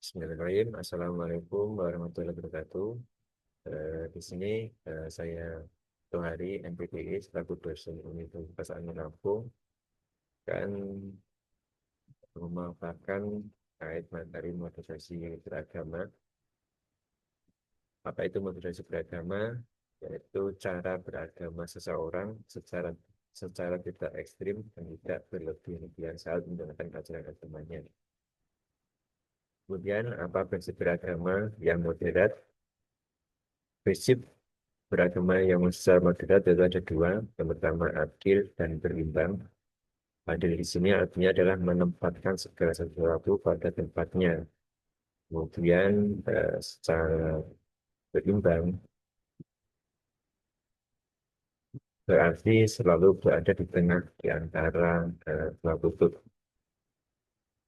Bismillahirrahmanirrahim. Assalamualaikum warahmatullahi wabarakatuh. Di sini saya Tohari MPPI selaku dosen Universitas Angin Lampung dan memaparkan terkait materi moderasi beragama. Apa itu moderasi beragama? Yaitu cara beragama seseorang secara tidak ekstrim dan tidak berlebih-lebihan saat menjalankan ajaran agamanya. Kemudian apa prinsip beragama yang moderat? Prinsip beragama yang secara moderat itu ada dua. Yang pertama adil dan berimbang. Adil di sini artinya adalah menempatkan segala sesuatu pada tempatnya. Kemudian secara berimbang berarti selalu berada di tengah di antara dua kutub.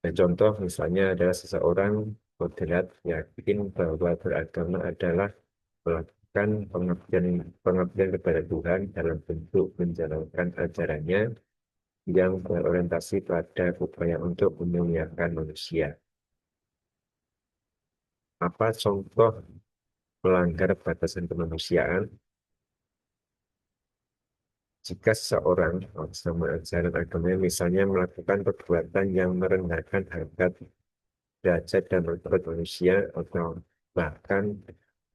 Dan contoh misalnya adalah seseorang moderat yakin bahwa beragama adalah melakukan pengabdian kepada Tuhan dalam bentuk menjalankan ajarannya yang berorientasi pada upaya untuk memuliakan manusia. Apa contoh melanggar batasan kemanusiaan? Jika seseorang sama ajaran agama misalnya melakukan perbuatan yang merendahkan harkat, derajat dan martabat manusia atau bahkan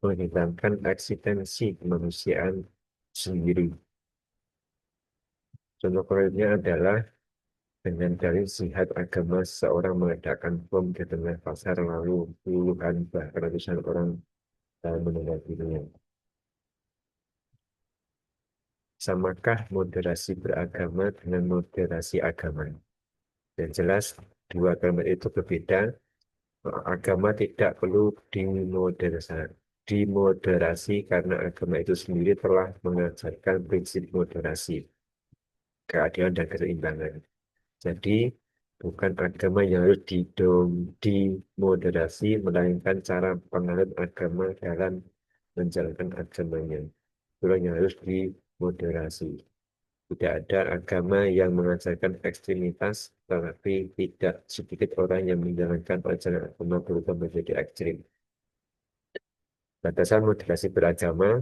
menghilangkan eksistensi kemanusiaan sendiri. Contoh konkretnya adalah dengan dalih jihad agama seorang meledakan bom di tengah pasar lalu puluhan bahkan ratusan orang meninggal dunia. Samakah moderasi beragama dengan moderasi agama? Yang jelas, dua kalimat itu berbeda. Agama tidak perlu dimoderasi karena agama itu sendiri telah mengajarkan prinsip moderasi, keadilan dan keseimbangan. Jadi, bukan agama yang harus dimoderasi, melainkan cara penganut agama dalam menjalankan agamanya. Itulah yang harus dimoderasi. Tidak ada agama yang mengajarkan ekstremitas, tetapi tidak sedikit orang yang menjalankan ajaran agama berubah menjadi ekstrim. Batasan moderasi beragama,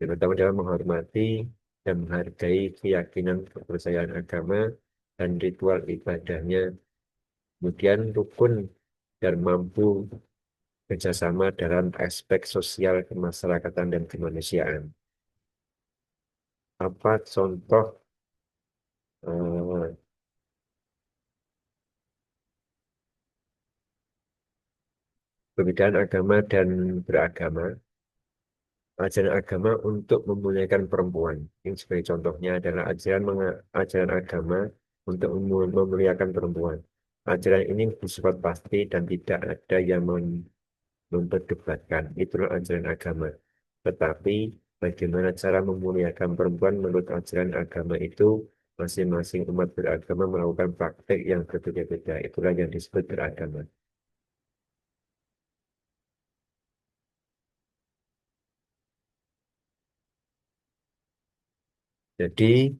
yang pertama adalah menghormati dan menghargai keyakinan kepercayaan agama dan ritual ibadahnya. Kemudian rukun dan mampu kerjasama dalam aspek sosial kemasyarakatan dan kemanusiaan. Apa contoh eh, perbedaan agama dan beragama? Ajaran agama untuk memuliakan perempuan. Ini sebagai contohnya adalah ajaran agama untuk memuliakan perempuan. Ajaran ini bersifat pasti dan tidak ada yang memperdebatkan. Itulah ajaran agama. Tetapi bagaimana cara memuliakan perempuan menurut ajaran agama itu, masing-masing umat beragama melakukan praktek yang berbeda-beda. Itulah yang disebut beragama. Jadi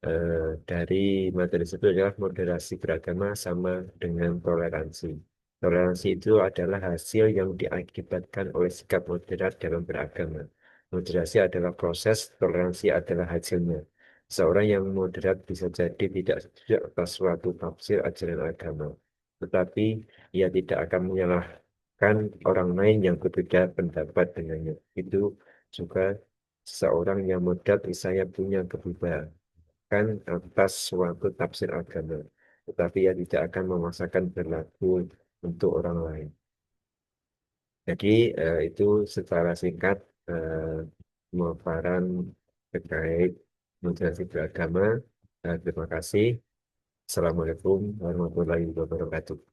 eh, dari materi tersebut adalah moderasi beragama sama dengan toleransi. Toleransi itu adalah hasil yang diakibatkan oleh sikap moderat dalam beragama. Moderasi adalah proses, toleransi adalah hasilnya. Seorang yang moderat bisa jadi tidak setuju atas suatu tafsir ajaran agama, tetapi ia tidak akan menyalahkan orang lain yang berbeda pendapat dengannya. Itu juga seorang yang moderat misalnya punya kebebasan atas suatu tafsir agama, tetapi ia tidak akan memaksakan berlaku untuk orang lain. Jadi itu secara singkat pemaparan terkait moderasi beragama. Terima kasih. Assalamualaikum warahmatullahi wabarakatuh.